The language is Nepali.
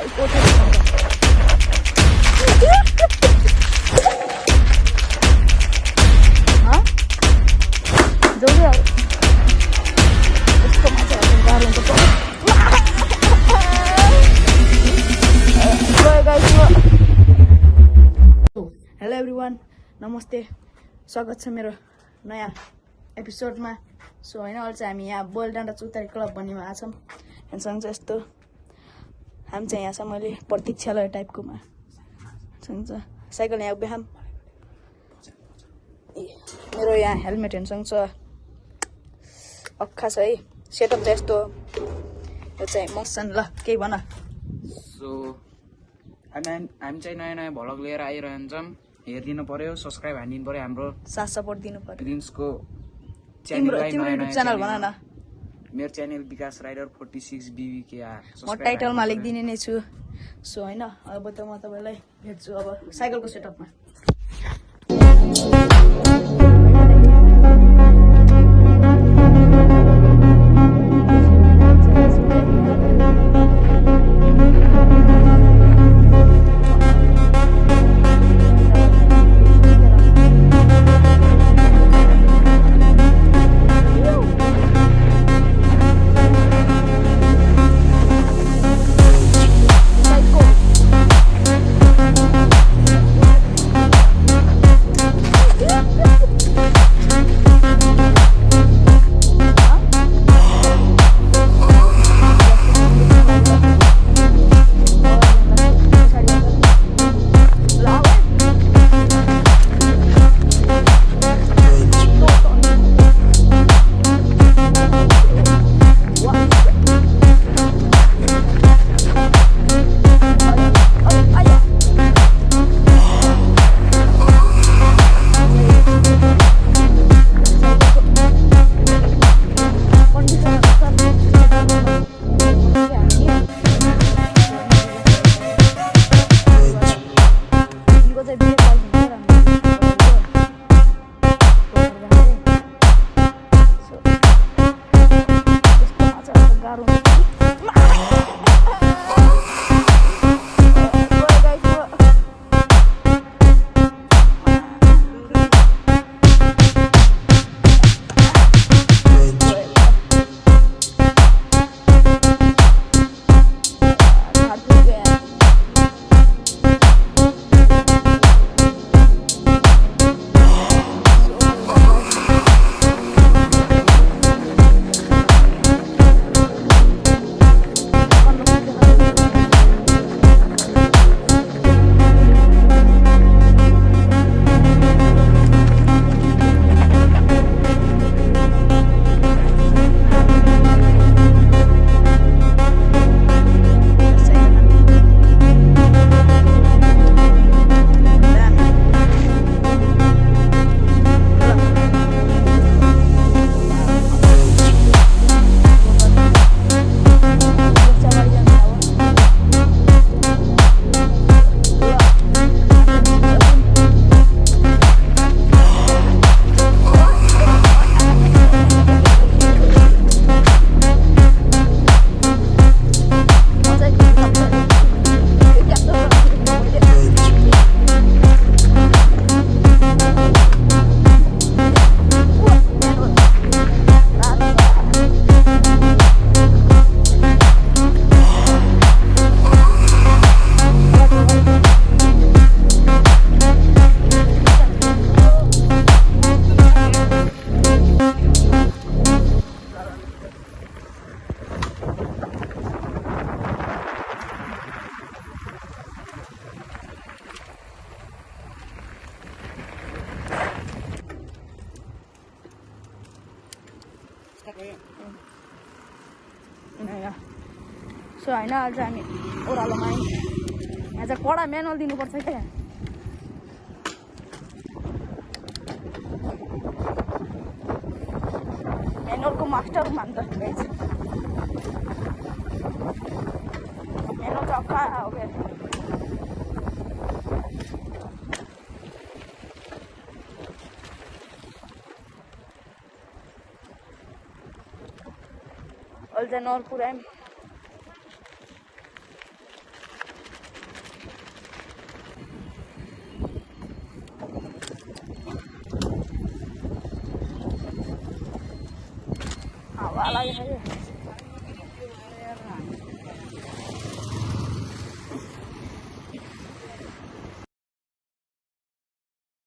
हेलो एभ्रिवान, नमस्ते, स्वागत छ मेरो नयाँ एपिसोडमा। सो होइन, अहिले चाहिँ हामी यहाँ बोलडाँडा चौतारी क्लब भन्नेमा आएको छौँ। हेर्नुहुन्छ यस्तो हामी चाहिँ यहाँ छ, मैले प्रतीक्षालय टाइपकोमा हुन्छ। साइकल यहाँ उभ्याम, मेरो यहाँ हेलमेट हेर्नुहुन्छ अक्खा छ है। सेटअप चाहिँ यस्तो, यो चाहिँ मोसन। ल केही भन। सो हामी चाहिँ नयाँ नयाँ भ्लग लिएर आइरहन्छौँ। हेरिदिनु पर्यो, सब्सक्राइब हानिदिनु पर्यो। हाम्रो साथ सपोर्ट दिनु पर्यो। प्रिन्सको तिम्रो युट्युब च्यानल भन न। मेरो च्यानल विकास राइडर 46 BBKR। म टाइटलमा लेखिदिने नै छु। सो होइन, अब त म तपाईँलाई भेट्छु अब साइकलको सेटअपमा। सो होइन, अहिले चाहिँ हामी ओह्रालोमा आयौँ। यहाँ चाहिँ कडा म्यानुअल दिनुपर्छ क्या। म्यानुअलको मास्टर मान्छ म्यानुअल चाहिँ अक्का हो क्या। अहिले चाहिँ नरपुर आयौँ। हावा लागिसक्यो